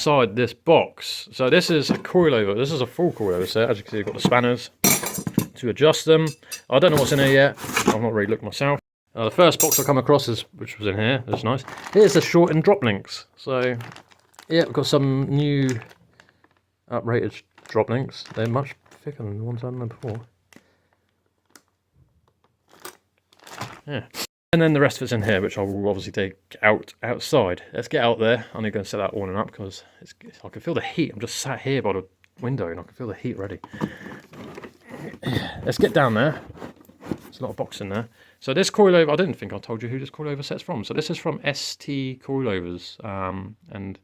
inside this box. So this is a coilover. This is a full coilover set. As you can see, you've got the spanners to adjust them. I don't know what's in here yet. I've not really looked myself. The first box I come across which was in here. That's nice. Here's the shortened drop links. So yeah, we've got some new uprated drop links. They're much thicker than the ones I've done before. Yeah. And then the rest of it's in here, which I will obviously take outside. Let's get out there. I need to go and set that awning up because I can feel the heat. I'm just sat here by the window and I can feel the heat already. Let's get down there. There's a lot of box in there. So this coilover, I didn't think I told you who this coilover set's from. So this is from ST Coilovers, and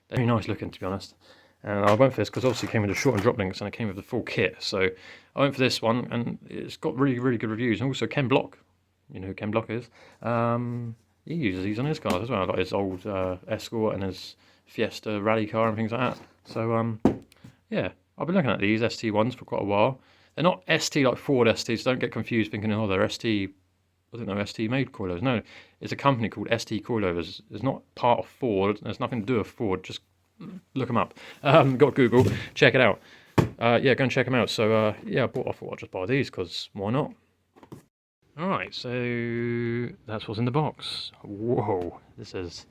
they're very nice looking, to be honest. And I went for this because obviously it came with the short and drop links and it came with the full kit. So I went for this one, and it's got really, really good reviews. And also Ken Block, you know who Ken Block is. He uses these on his cars as well, like his old Escort and his Fiesta rally car and things like that. So yeah, I've been looking at these ST ones for quite a while. They're not ST like Ford STs. Don't get confused thinking, oh, they're ST. I don't know, ST made coilovers. No, it's a company called ST Coilovers. It's not part of Ford. There's nothing to do with Ford. Just look them up. Got Google. Check it out. Yeah, go and check them out. So yeah, I thought I'd just buy these because why not? All right, so that's what's in the box. Whoa, this is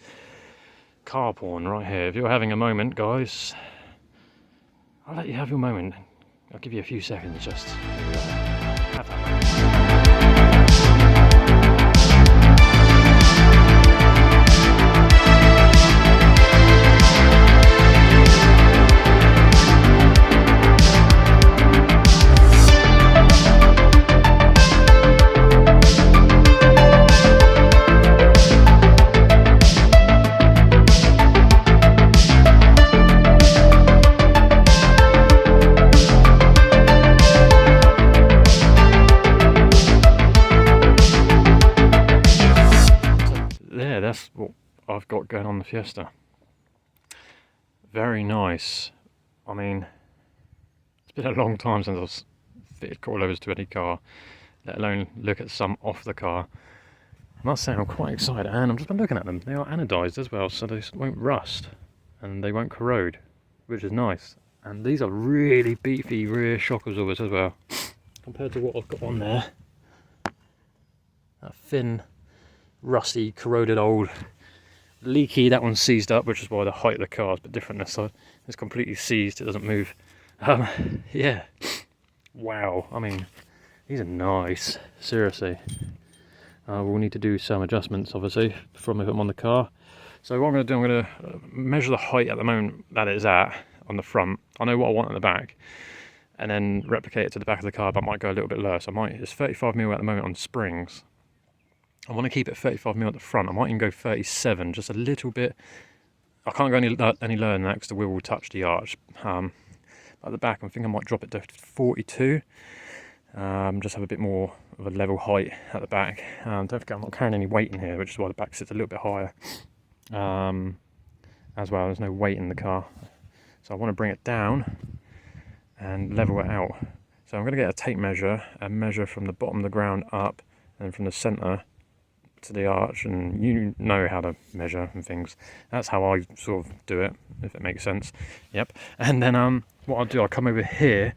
car porn right here. If you're having a moment, guys, I'll let you have your moment. I'll give you a few seconds just to have that moment. That's what I've got going on the Fiesta. Very nice. I mean, it's been a long time since I've fitted coilovers to any car, let alone look at some off the car. I must say I'm quite excited, and I've just been looking at them. They are anodized as well, so they won't rust and they won't corrode, which is nice. And these are really beefy rear shock absorbers as well, compared to what I've got on there. That thin, rusty, corroded, old, leaky. That one's seized up, which is why the height of the car is a bit different this side. It's completely seized, it doesn't move. Yeah, wow. I mean, these are nice, seriously. We'll need to do some adjustments, obviously, before I move them on the car. So what I'm going to do, I'm going to measure the height at the moment that it's at on the front. I know what I want at the back, and then replicate it to the back of the car, but I might go a little bit lower. So it's 35mm at the moment on springs. I want to keep it 35mm at the front. I might even go 37, just a little bit. I can't go any lower than that because the wheel will touch the arch. At the back, I think I might drop it to 42. Just have a bit more of a level height at the back. Don't forget I'm not carrying any weight in here, which is why the back sits a little bit higher. As well, there's no weight in the car. So I want to bring it down and level it out. So I'm going to get a tape measure and measure from the bottom of the ground up and from the centre to the arch, and you know how to measure and things. That's how I sort of do it, if it makes sense. Yep. And then what I'll do, I'll come over here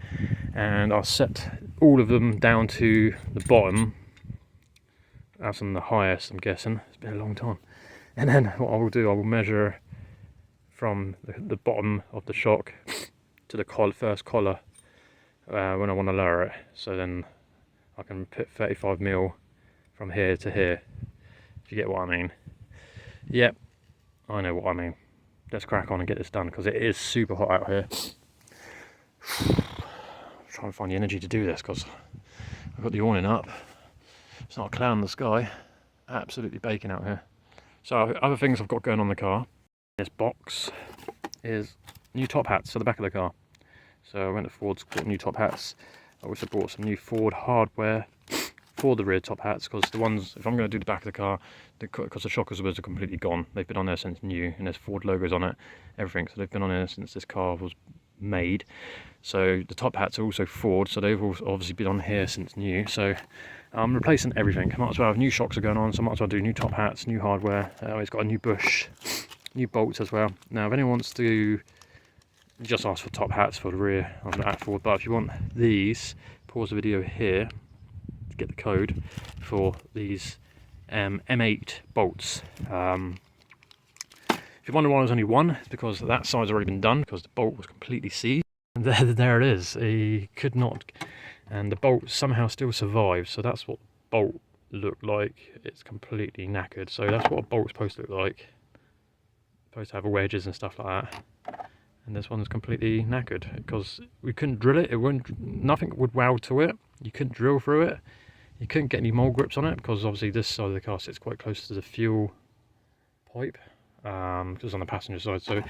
and I'll set all of them down to the bottom. That's on the highest, I'm guessing. It's been a long time. And then what I will do, I will measure from the bottom of the shock to the first collar when I want to lower it. So then I can put 35mm from here to here. If you get what I mean. Yep, I know what I mean. Let's crack on and get this done because it is super hot out here. I'm trying to find the energy to do this because I've got the awning up. It's not a cloud in the sky. Absolutely baking out here. So other things I've got going on the car. This box is new top hats for the back of the car. So I went to Ford's, bought new top hats. I also bought some new Ford hardware for the rear top hats, because the ones, if I'm going to do the back of the car, because the shock absorbers are completely gone. They've been on there since new, and there's Ford logos on it, everything. So they've been on there since this car was made. So the top hats are also Ford, so they've also obviously been on here since new. So I'm replacing everything. I might as well have new shocks are going on, so I might as well do new top hats, new hardware. It's got a new bush new bolts as well. Now if anyone wants to, just ask for top hats for the rear of the forward, but if you want these, pause the video here to get the code for these M8 bolts. If you wonder why there's only one, it's because that side's already been done, because the bolt was completely seized. And there it is. He could not, and the bolt somehow still survived. So that's what the bolt looked like. It's completely knackered. So that's what a bolt's supposed to look like. Supposed to have wedges and stuff like that. And this one is completely knackered because we couldn't drill it. It wouldn't. Nothing would weld to it. You couldn't drill through it. You couldn't get any mole grips on it because obviously this side of the car sits quite close to the fuel pipe. Just on the passenger side, so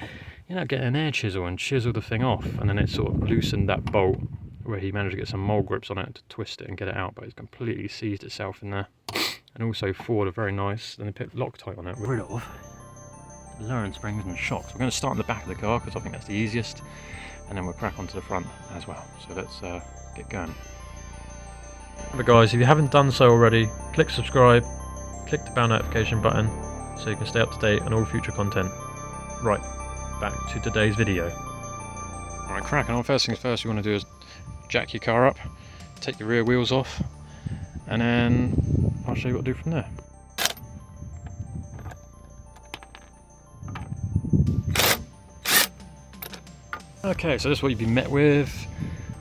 you know, get an air chisel and chisel the thing off, and then it sort of loosened that bolt where he managed to get some mole grips on it to twist it and get it out, but it's completely seized itself in there. And also Ford are very nice, then they put Loctite on it, rid of the lowering springs and shocks. We're going to start in the back of the car because I think that's the easiest, and then we'll crack onto the front as well. So let's get going. But guys, if you haven't done so already, click subscribe, click the bell notification button so you can stay up to date on all future content. Right, back to today's video. Alright, cracking on. First things first, you want to do is jack your car up, take your rear wheels off, and then I'll show you what to do from there. Okay, so this is what you've been met with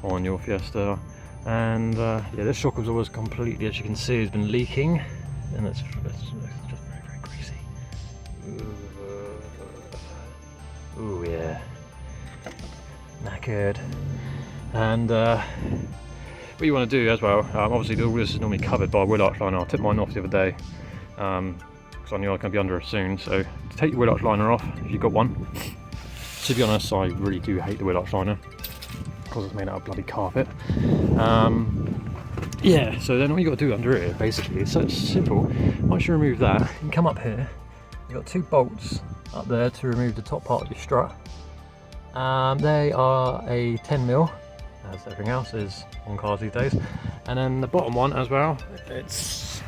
on your Fiesta, and yeah, this shock absorber is completely, as you can see, has been leaking, and it's just very greasy. Ooh yeah, knackered. And what you want to do as well, obviously all this is normally covered by a wheel arch liner. I took mine off the other day because I knew I was going to be under it soon. So take your wheel arch liner off if you've got one. To be honest, I really do hate the wheel arch liner because it's made out of bloody carpet. Yeah, so then all you got to do under here basically is so simple. Once you remove that, you can come up here. You've got two bolts up there to remove the top part of your strut. They are a 10mm, as everything else is on cars these days. And then the bottom one as well, it's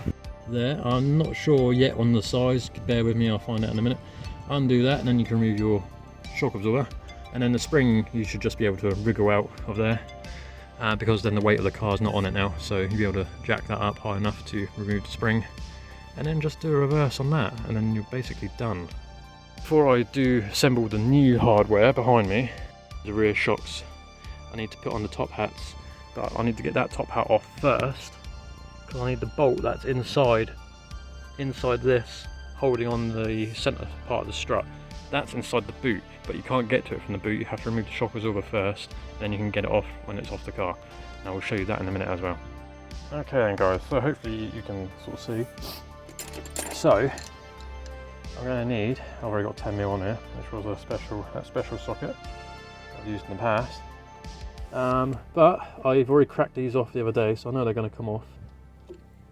there. I'm not sure yet on the size, bear with me, I'll find out in a minute. Undo that and then you can remove your shock absorber. And then the spring you should just be able to wriggle out of there. Because then the weight of the car is not on it now, so you'll be able to jack that up high enough to remove the spring, and then just do a reverse on that, and then you're basically done. Before I do assemble the new hardware behind me, the rear shocks, I need to put on the top hats, but I need to get that top hat off first, because I need the bolt that's inside this, holding on the centre part of the strut. That's inside the boot, but you can't get to it from the boot. You have to remove the shock absorber first, then you can get it off when it's off the car. And I will show you that in a minute as well. Okay then guys, so hopefully you can sort of see. So I'm going to need, I've already got 10mm on here, which was a special socket I've used in the past. But I've already cracked these off the other day, so I know they're going to come off.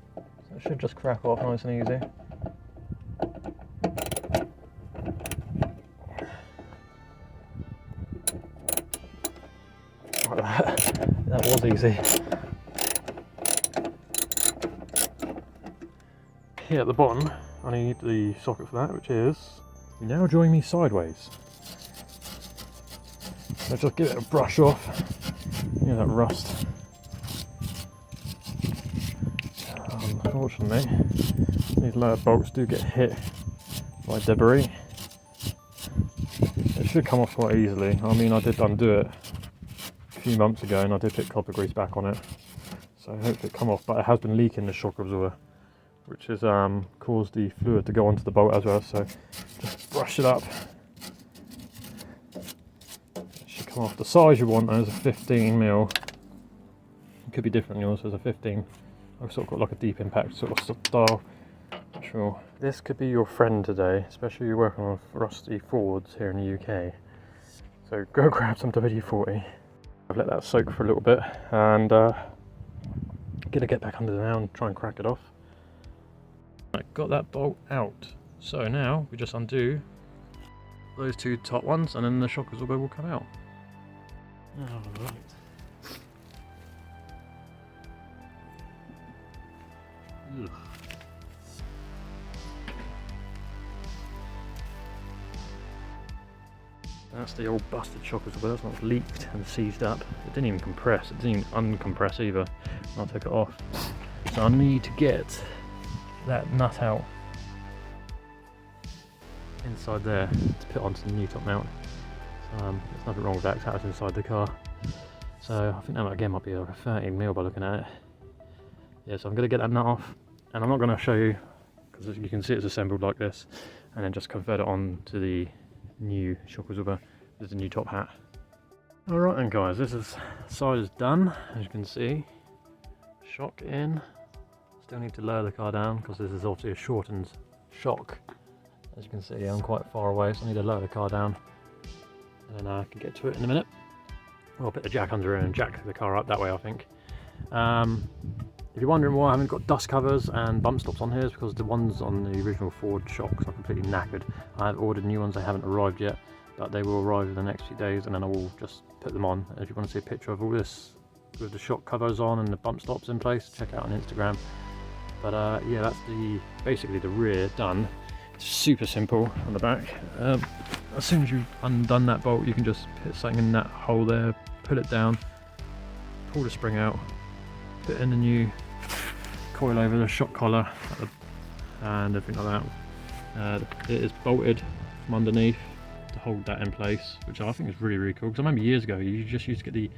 So it should just crack off nice and easy. That was easy. Here at the bottom, I need the socket for that, which is, you now join me sideways. So just give it a brush off, you know, that rust. Unfortunately, these lower bolts do get hit by debris. It should come off quite easily. I mean, I did undo it a few months ago and I did put copper grease back on it, so I hope it come off, but it has been leaking the shock absorber, which has caused the fluid to go onto the bolt as well, so just brush it up. It should come off. The size you want is a 15mm. It could be different than yours, as a 15. I've sort of got like a deep impact sort of style. Sure. This could be your friend today, especially if you're working on rusty Fords here in the UK. So go grab some WD-40. I've let that soak for a little bit, and gonna get back under there now and try and crack it off. I got that bolt out, so now we just undo those two top ones and then the shock absorber will come out. Alright. That's the old busted shock as well. It's not leaked and seized up. It didn't even compress. It didn't even uncompress either. I took it off. So I need to get that nut out inside there to put onto the new top mount. There's nothing wrong with that, because that's inside the car. So I think that again might be a 13mm by looking at it. Yeah, so I'm going to get that nut off, and I'm not going to show you because you can see it's assembled like this, and then just convert it on to the new shock absorber. There's the new top hat. Alright then guys, side is done, as you can see. Shock in. Still need to lower the car down because this is obviously a shortened shock. As you can see, I'm quite far away, so I need to lower the car down, and then I can get to it in a minute. I'll put the jack under it and jack the car up that way, I think. If you're wondering why I haven't got dust covers and bump stops on here, it's because the ones on the original Ford shocks are completely knackered. I have ordered new ones, they haven't arrived yet, but they will arrive in the next few days, and then I will just put them on. If you want to see a picture of all this with the shock covers on and the bump stops in place, check it out on Instagram. But yeah, that's basically the rear done. It's super simple on the back. As soon as you've undone that bolt, you can just put something in that hole there, pull it down, pull the spring out, put in the new coilover, the shock collar, and everything like that. It is bolted from underneath to hold that in place, which I think is really, really cool. Because I remember years ago, you just used to get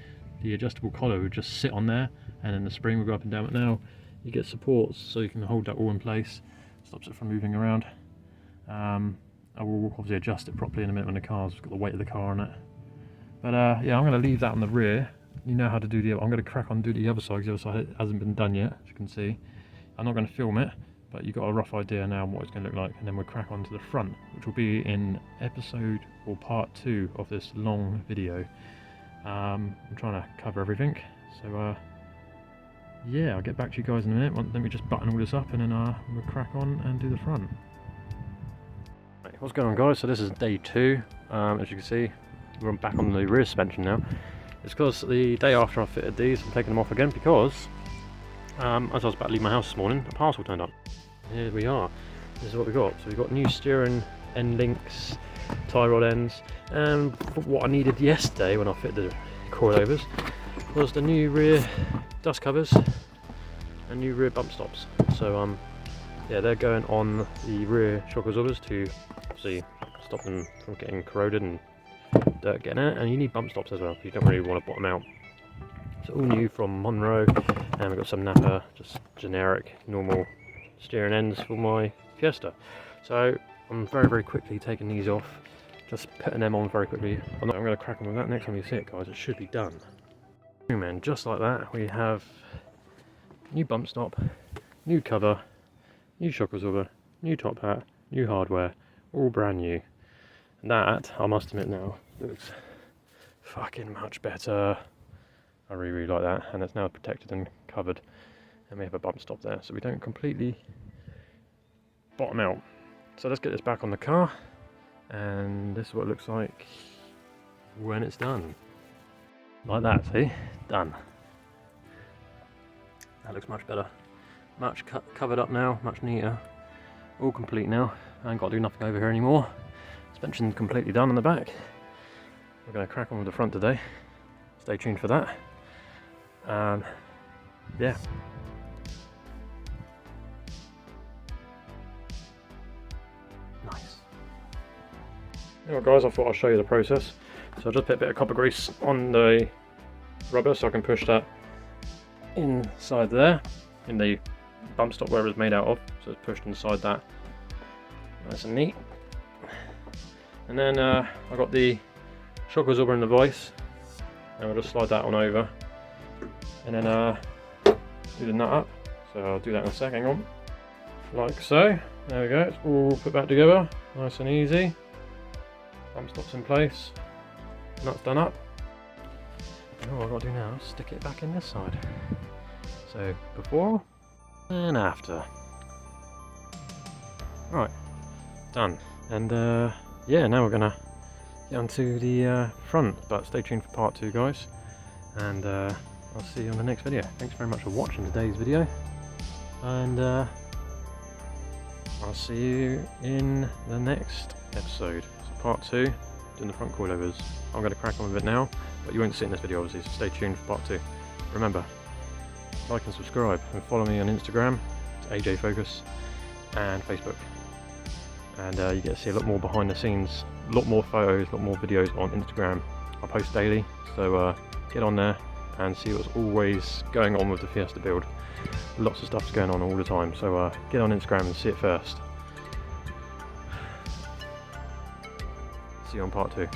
the adjustable collar would just sit on there, and then the spring would go up and down. But now you get supports, so you can hold that all in place. Stops it from moving around. I will obviously adjust it properly in a minute when the car's got the weight of the car on it. But yeah, I'm going to leave that on the rear. You know how to do the other. I'm going to crack on and do the other side, because the other side hasn't been done yet, as you can see. I'm not going to film it, but you've got a rough idea now on what it's going to look like, and then we'll crack on to the front, which will be in episode or part 2 of this long video. I'm trying to cover everything, so yeah, I'll get back to you guys in a minute. Let me just button all this up, and then we'll crack on and do the front. Right, what's going on guys? So this is day 2. As you can see, we're back on the rear suspension now. It's because the day after I fitted these, I'm taking them off again because as I was about to leave my house this morning, a parcel turned up. Here we are. This is what we got. So we got new steering end links, tie rod ends, and what I needed yesterday when I fitted the coilovers was the new rear dust covers and new rear bump stops. So yeah, they're going on the rear shock absorbers to obviously stop them from getting corroded and dirt getting out, and you need bump stops as well. You don't really want to bottom out. It's all new from Monroe, and we've got some Napa, just generic, normal steering ends for my Fiesta. So I'm very, very quickly taking these off, just putting them on very quickly. I'm going to crack on with that next time you see it, guys. It should be done. And just like that, we have new bump stop, new cover, new shock absorber, new top hat, new hardware, all brand new. And that, I must admit now, looks fucking much better. I really, really like that, and it's now protected and covered, and we have a bump stop there, so we don't completely bottom out. So let's get this back on the car, and this is what it looks like when it's done. Like that, see? Done. That looks much better. Much covered up now, much neater. All complete now. I ain't got to do nothing over here anymore. Suspension completely done on the back. We're going to crack on with the front today. Stay tuned for that. Yeah. Nice. Alright guys, I thought I'd show you the process. So I just put a bit of copper grease on the rubber so I can push that inside there, in the bump stop where it's made out of. So it's pushed inside that. Nice and neat. And then I've got the shock absorber in the vise, and we'll just slide that on over, and then do the nut up. So I'll do that in a sec, hang on. Like so. There we go, it's all put back together, nice and easy. Bump stops in place, nuts done up. And all I've got to do now is stick it back in this side. So before and after. Right, done. And yeah, now we're gonna get onto the front, but stay tuned for part 2 guys, and I'll see you on the next video. Thanks very much for watching today's video, and I'll see you in the next episode. So part 2, doing the front coilovers. I'm going to crack on with it now, but you won't see it in this video obviously, so stay tuned for part 2. Remember, like and subscribe, and follow me on Instagram, it's AJ Focus, and Facebook. And you get to see a lot more behind the scenes, a lot more photos, a lot more videos on Instagram. I post daily, so get on there and see what's always going on with the Fiesta build. Lots of stuff's going on all the time, so get on Instagram and see it first. See you on part 2.